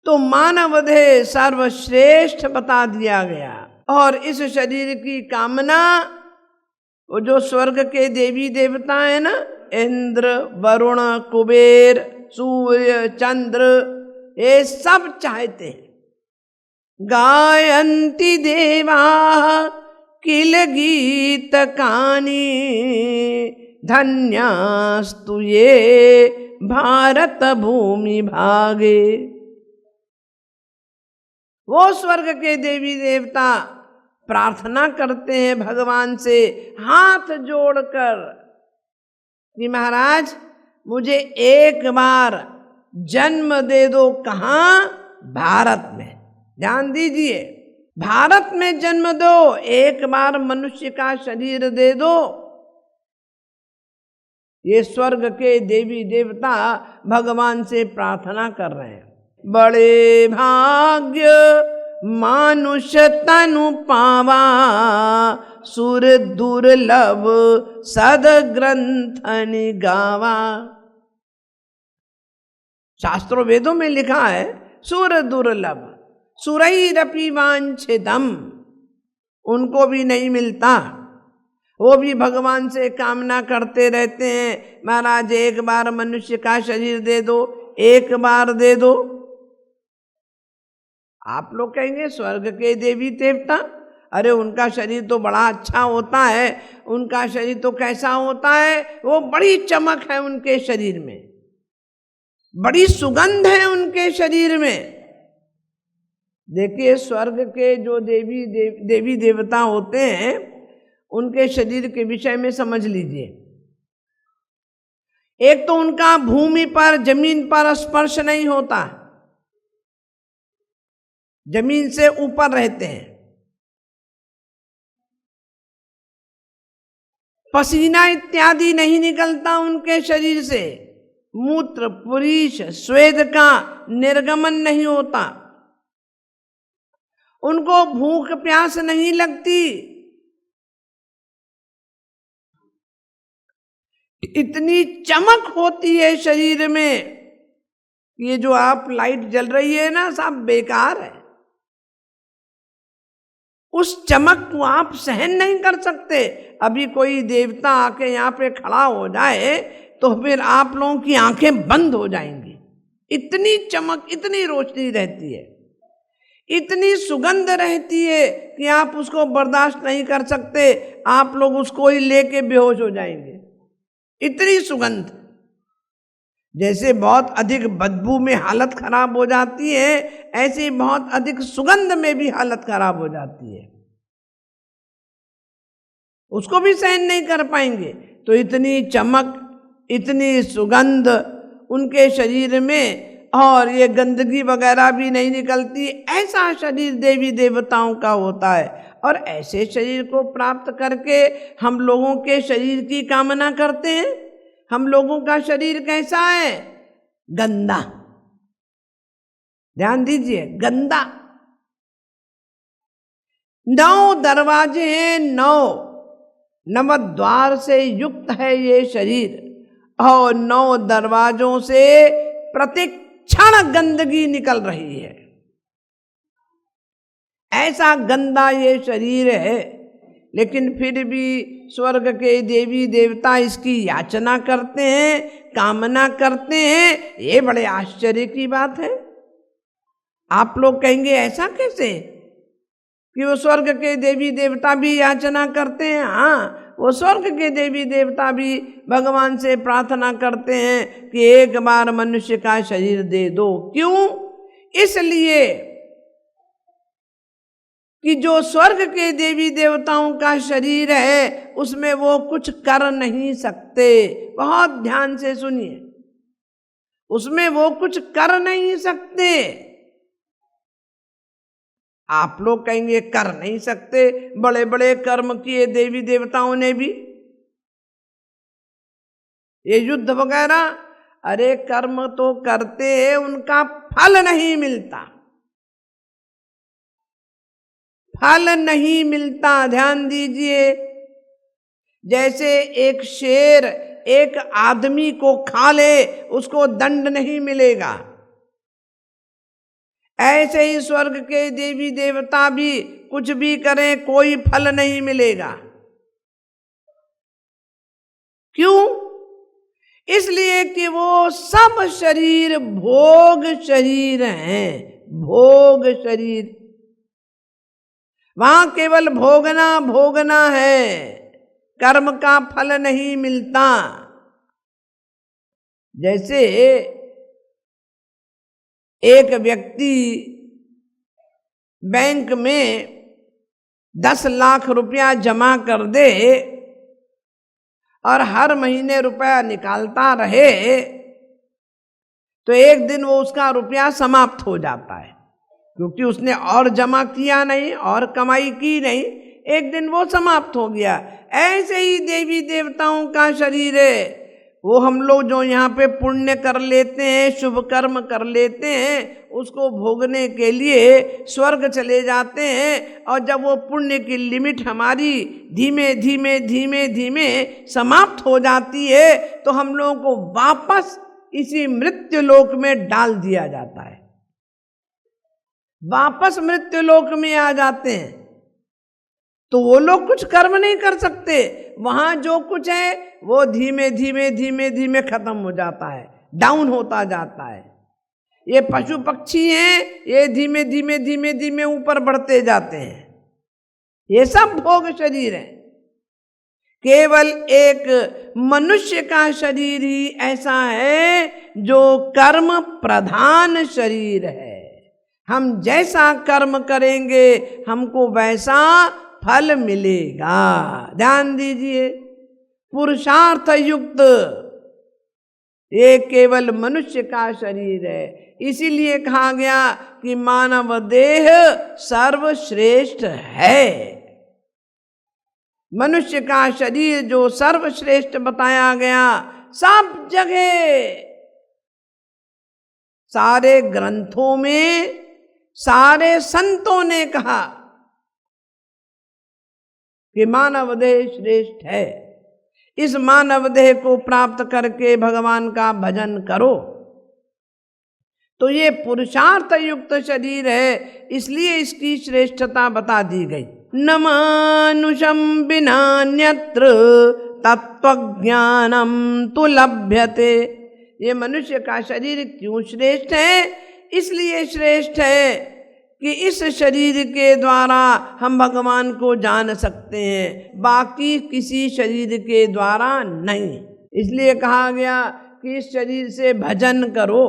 तो मानव देह सर्वश्रेष्ठ बता दिया गया। और इस शरीर की कामना वो जो स्वर्ग के देवी देवता है ना, इंद्र, वरुण, कुबेर, सूर्य, चंद्र, ये सब चाहते हैं। गायन्ति देवा किल गीत कानी धन्यास्तु ये भारत भूमि भागे। वो स्वर्ग के देवी देवता प्रार्थना करते हैं भगवान से हाथ जोड़कर कि महाराज मुझे एक बार जन्म दे दो। कहाँ? भारत में। ध्यान दीजिए, भारत में जन्म दो, एक बार मनुष्य का शरीर दे दो। ये स्वर्ग के देवी देवता भगवान से प्रार्थना कर रहे हैं। बड़े भाग्य मानुष तनु पावा सुर दुर्लभ सद ग्रंथन गावा। शास्त्रों वेदों में लिखा है सुर दुर्लभ सुरैरपि वांछितम, उनको भी नहीं मिलता। वो भी भगवान से कामना करते रहते हैं, महाराज एक बार मनुष्य का शरीर दे दो, एक बार दे दो। आप लोग कहेंगे स्वर्ग के देवी देवता, अरे उनका शरीर तो बड़ा अच्छा होता है। उनका शरीर तो कैसा होता है? वो बड़ी चमक है उनके शरीर में, बड़ी सुगंध है उनके शरीर में। देखिए स्वर्ग के जो देवी देवता होते हैं उनके शरीर के विषय में समझ लीजिए। एक तो उनका भूमि पर, जमीन पर स्पर्श नहीं होता, जमीन से ऊपर रहते हैं। पसीना इत्यादि नहीं निकलता उनके शरीर से, मूत्र, पुरीश, स्वेद का निर्गमन नहीं होता, उनको भूख प्यास नहीं लगती। इतनी चमक होती है शरीर में, ये जो आप लाइट जल रही है ना, सब बेकार है। उस चमक को आप सहन नहीं कर सकते। अभी कोई देवता आके यहाँ पे खड़ा हो जाए तो फिर आप लोगों की आंखें बंद हो जाएंगी। इतनी चमक, इतनी रोशनी रहती है, इतनी सुगंध रहती है कि आप उसको बर्दाश्त नहीं कर सकते, आप लोग उसको ही लेके बेहोश हो जाएंगे। इतनी सुगंध, जैसे बहुत अधिक बदबू में हालत खराब हो जाती है, ऐसे बहुत अधिक सुगंध में भी हालत खराब हो जाती है, उसको भी सहन नहीं कर पाएंगे। तो इतनी चमक, इतनी सुगंध उनके शरीर में, और ये गंदगी वगैरह भी नहीं निकलती। ऐसा शरीर देवी देवताओं का होता है। और ऐसे शरीर को प्राप्त करके हम लोगों के शरीर की कामना करते हैं। हम लोगों का शरीर कैसा है? गंदा। ध्यान दीजिए, गंदा। 9 दरवाजे हैं, 9 द्वार से युक्त है ये शरीर, और 9 दरवाजों से प्रतिक क्षण गंदगी निकल रही है। ऐसा गंदा ये शरीर है, लेकिन फिर भी स्वर्ग के देवी देवता इसकी याचना करते हैं, कामना करते हैं। ये बड़े आश्चर्य की बात है। आप लोग कहेंगे ऐसा कैसे कि वो स्वर्ग के देवी देवता भी याचना करते हैं? हाँ, वो स्वर्ग के देवी देवता भी भगवान से प्रार्थना करते हैं कि एक बार मनुष्य का शरीर दे दो। क्यों? इसलिए कि जो स्वर्ग के देवी देवताओं का शरीर है उसमें वो कुछ कर नहीं सकते। बहुत ध्यान से सुनिए, उसमें वो कुछ कर नहीं सकते। आप लोग कहेंगे कर नहीं सकते, बड़े बड़े कर्म किए देवी देवताओं ने भी, ये युद्ध वगैरह, अरे कर्म तो करते हैं, उनका फल नहीं मिलता, फल नहीं मिलता। ध्यान दीजिए, जैसे एक शेर एक आदमी को खा ले, उसको दंड नहीं मिलेगा। ऐसे ही स्वर्ग के देवी देवता भी कुछ भी करें कोई फल नहीं मिलेगा। क्यों? इसलिए कि वो सब शरीर भोग शरीर हैं, भोग शरीर। वहां केवल भोगना भोगना है, कर्म का फल नहीं मिलता। जैसे एक व्यक्ति बैंक में 10 लाख रुपया जमा कर दे और हर महीने रुपया निकालता रहे, तो एक दिन वो उसका रुपया समाप्त हो जाता है, क्योंकि उसने और जमा किया नहीं और कमाई की नहीं, एक दिन वो समाप्त हो गया। ऐसे ही देवी देवताओं का शरीर है, वो हम लोग जो यहाँ पे पुण्य कर लेते हैं, शुभ कर्म कर लेते हैं, उसको भोगने के लिए स्वर्ग चले जाते हैं। और जब वो पुण्य की लिमिट हमारी धीमे धीमे धीमे धीमे समाप्त हो जाती है, तो हम लोगों को वापस इसी मृत्यु लोक में डाल दिया जाता है, वापस मृत्यु लोक में आ जाते हैं। तो वो लोग कुछ कर्म नहीं कर सकते, वहां जो कुछ है वो धीमे धीमे धीमे धीमे खत्म हो जाता है, डाउन होता जाता है। ये पशु पक्षी हैं, ये धीमे धीमे धीमे धीमे ऊपर बढ़ते जाते हैं। ये सब भोग शरीर है। केवल एक मनुष्य का शरीर ही ऐसा है जो कर्म प्रधान शरीर है। हम जैसा कर्म करेंगे हमको वैसा फल मिलेगा। ध्यान दीजिए, पुरुषार्थ युक्त ये केवल मनुष्य का शरीर है। इसीलिए कहा गया कि मानव देह सर्वश्रेष्ठ है। मनुष्य का शरीर जो सर्वश्रेष्ठ बताया गया, सब जगह सारे ग्रंथों में सारे संतों ने कहा कि मानव देह श्रेष्ठ है। इस मानव देह को प्राप्त करके भगवान का भजन करो। तो ये पुरुषार्थ युक्त शरीर है, इसलिए इसकी श्रेष्ठता बता दी गई। न मानुषं विनान्यत्र तत्वज्ञानम तु लभ्यते। ये मनुष्य का शरीर क्यों श्रेष्ठ है? इसलिए श्रेष्ठ है कि इस शरीर के द्वारा हम भगवान को जान सकते हैं, बाकी किसी शरीर के द्वारा नहीं। इसलिए कहा गया कि इस शरीर से भजन करो।